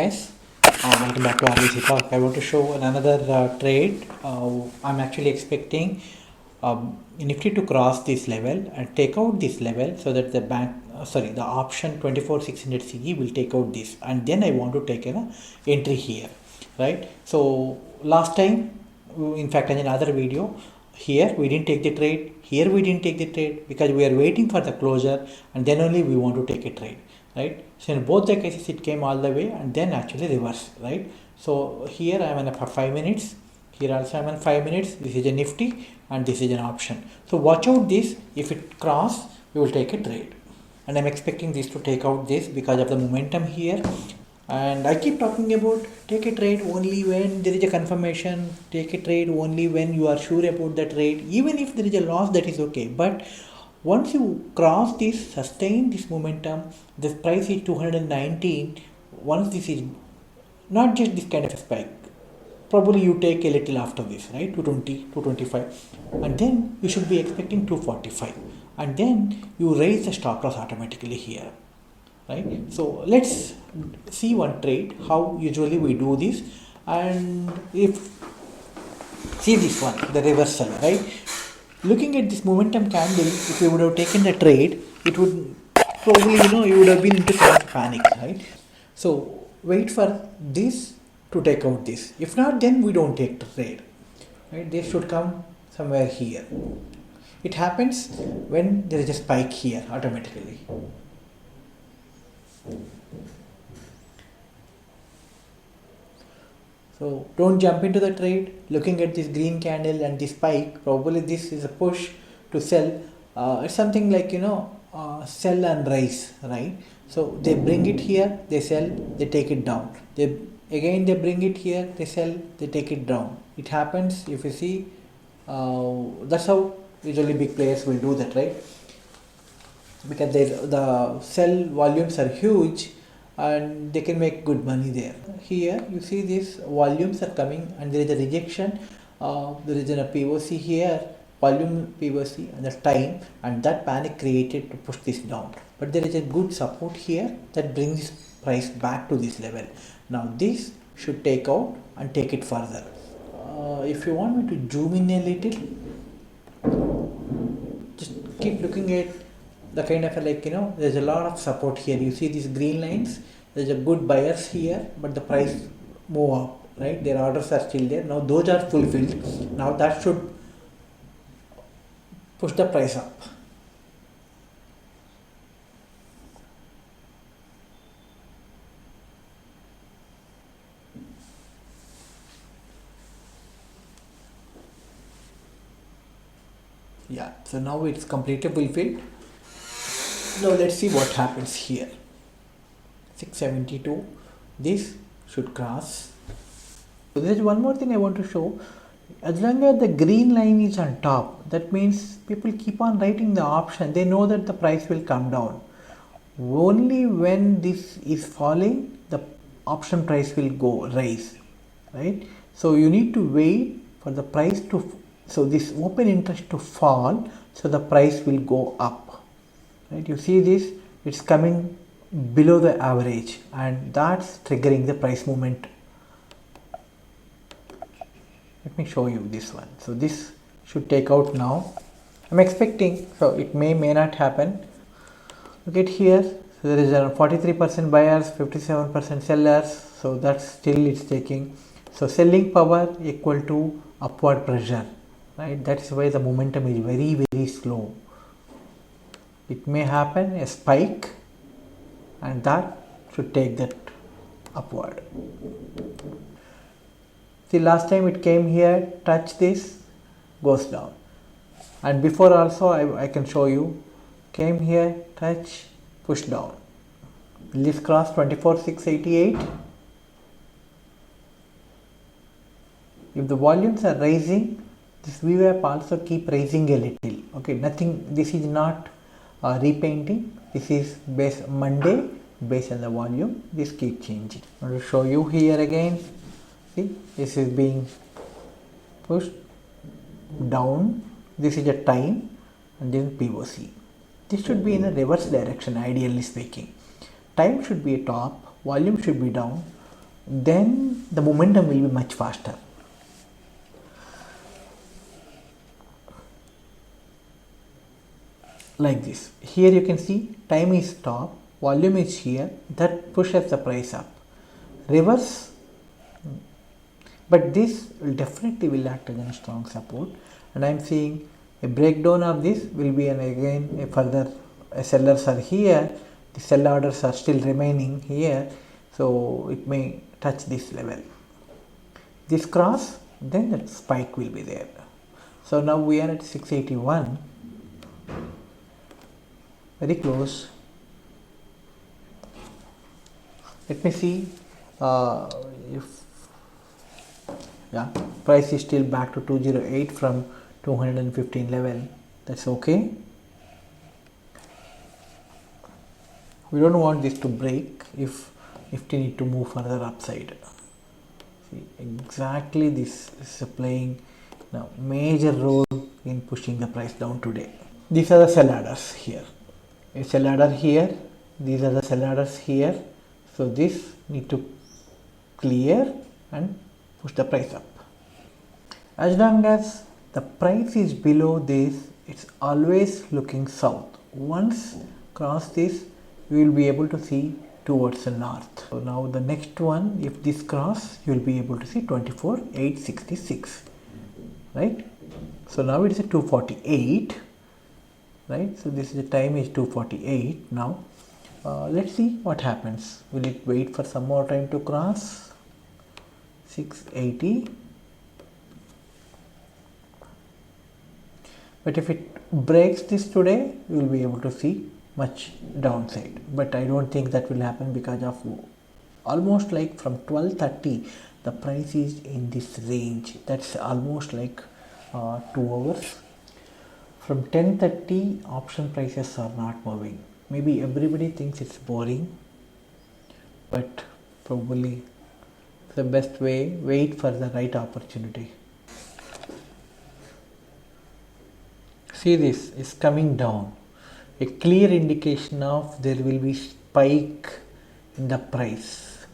guys, welcome back to RBC Talk. I want to show another trade. I'm actually expecting Nifty to cross this level and take out this level so that the option 24600 CE will take out this, and then I want to take an entry here, right? So last time, in fact, in another video, here we didn't take the trade, here we didn't take the trade because we are waiting for the closure, and then only we want to take a trade, right? So in both the cases it came all the way and then actually reverse, right? So here I am in for 5 minutes, here also I am in 5 minutes. This is a Nifty and this is an option. So watch out this, if it cross we will take a trade, and I'm expecting this to take out this because of the momentum here. And I keep talking about take a trade only when there is a confirmation, take a trade only when you are sure about the trade. Even if there is a loss, that is okay, but once you cross this, sustain this momentum, this price is 219. Once this is not just this kind of a spike, probably you take a little after this, right? 220, 225, and then you should be expecting 245, and then you raise the stop loss automatically here, right? So let's see one trade, how usually we do this. And if see this one, the reversal, right? Looking at this momentum candle, if you would have taken the trade, it would probably, you would have been into kind of panic, right? So wait for this to take out this. If not, then we don't take the trade, right? They should come somewhere here. It happens when there is a spike here automatically. So don't jump into the trade looking at this green candle and this spike. Probably this is a push to sell. It's something like, sell and rise, right? So they bring it here, they sell, they take it down. They bring it here, they sell, they take it down. It happens, if you see, that's how usually big players will do that, right? Because the sell volumes are huge and they can make good money there. Here you see these volumes are coming and there is a rejection. There is a POC here, volume POC and the time, and that panic created to push this down. But there is a good support here that brings price back to this level. Now this should take out and take it further. If you want me to zoom in a little, just keep looking at the kind of there's a lot of support here. You see these green lines, there's a good buyers here, but the price move up, right? Their orders are still there. Now those are fulfilled. Now that should push the price up. Yeah, so now it's completely fulfilled. Now let's see what happens here. 672, this should cross. So there's one more thing I want to show. As long as the green line is on top, that means people keep on writing the option. They know that the price will come down. Only when this is falling, the option price will go rise, right? So you need to wait for the price so this open interest to fall, so the price will go up, right? You see this, it's coming below the average, and that's triggering the price movement. Let me show you this one. So this should take out now. I'm expecting, so it may not happen. Look at here, so there is a 43% buyers, 57% sellers, so that's still it's taking. So selling power equal to upward pressure, right? That's why the momentum is very, very slow. It may happen a spike, and that should take that upward. See, last time it came here, touch this, goes down. And before also I can show you, came here, touch, push down. This cross 24,688. If the volumes are rising, this VWAP also keep rising a little. Okay, nothing, this is not repainting. This is based Monday, based on the volume. This keep changing. I will show you here again. See, this is being pushed down. This is a time, and then POC. This should be in a reverse direction, ideally speaking. Time should be top, volume should be down. then the momentum will be much faster. Like this. Here you can see time is top, volume is here, that pushes the price up. Reverse, but this will definitely will act as a strong support, and I am seeing a breakdown of this will be, and again a further sellers are here, the sell orders are still remaining here, so it may touch this level. This cross, then that spike will be there. So now we are at 681, very close. Let me see if price is still back to 208 from 215 level. That's okay. We don't want this to break if Nifty need to move further upside. See, exactly this is playing now major role in pushing the price down today. These are the sell orders here. A sell order here. These are the sell orders here. So this need to clear and push the price up. As long as the price is below this, it's always looking south. Once cross this, you will be able to see towards the north. So now the next one, if this cross, you will be able to see 24,866, right? So now it is at 248, right? So this is the time is 248 now. Let's see what happens. Will it wait for some more time to cross 680? But if it breaks this today, you will be able to see much downside. But I don't think that will happen because of almost like from 1230 the price is in this range. That's almost like 2 hours. From 1030 option prices are not moving. Maybe everybody thinks it's boring, but probably the best way, wait for the right opportunity. See, this is coming down, a clear indication of there will be spike in the price.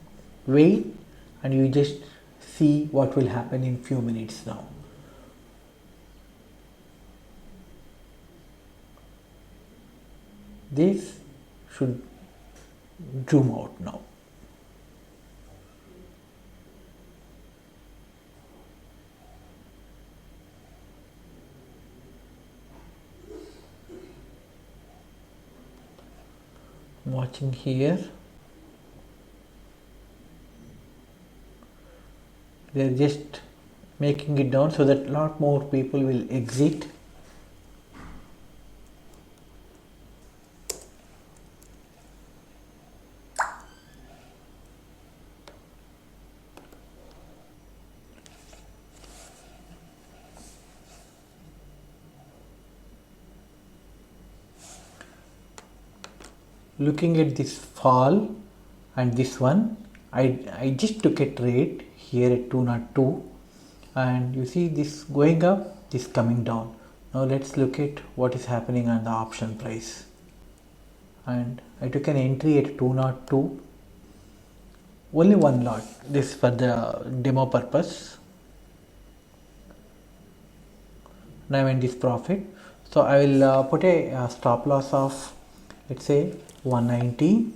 Wait and you just see what will happen in few minutes now. This should zoom out now. Watching here, they are just making it down so that lot more people will exit. Looking at this fall and this one, I just took a trade here at 202, and you see this going up, this coming down. Now let's look at what is happening on the option price. And I took an entry at 202, only one lot, this for the demo purpose. Now I'm in this profit, so I will put a stop loss of, let's say, 190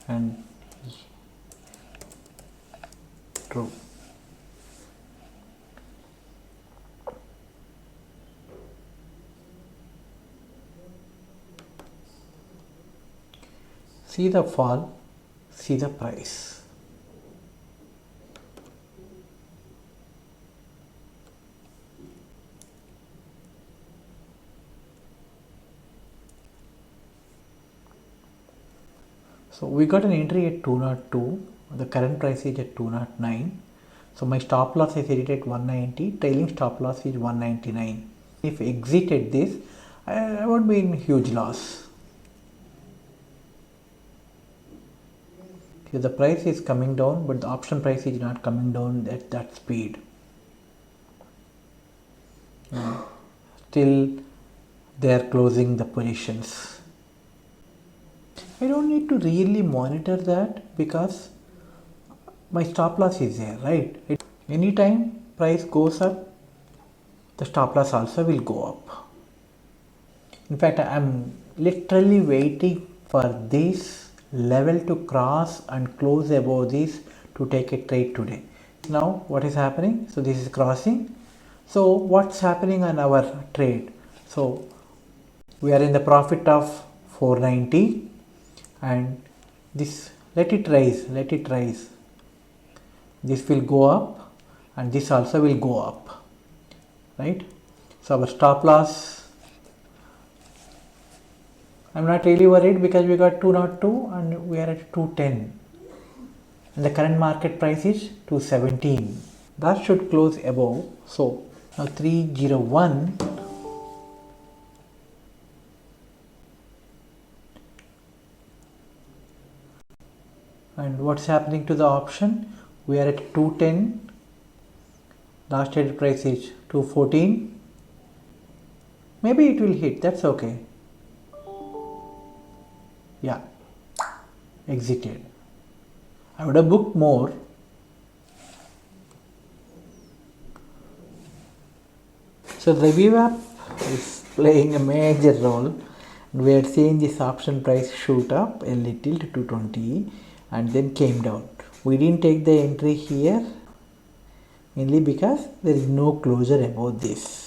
and true. See the fall, see the price. So we got an entry at 202, the current price is at 209. So my stop loss is set at 190, trailing stop loss is 199. If exited this, I won't be in huge loss. Okay, the price is coming down, but the option price is not coming down at that speed. Still they are closing the positions. I don't need to really monitor that because my stop loss is there, right? Anytime price goes up, the stop loss also will go up. In fact, I am literally waiting for this level to cross and close above this to take a trade today. Now what is happening? So this is crossing. So what's happening on our trade? So we are in the profit of 490 and this, let it rise. This will go up and this also will go up, right? So our stop loss, I'm not really worried because we got 202 and we are at 210 and the current market price is 217. That should close above. So now 301, and what's happening to the option? We are at 210, last traded price is 214. Maybe it will hit, that's okay. Yeah, exited. I would have booked more. So the VWAP is playing a major role. We are seeing this option price shoot up a little to 220 and then came down. We didn't take the entry here mainly because there is no closure above this.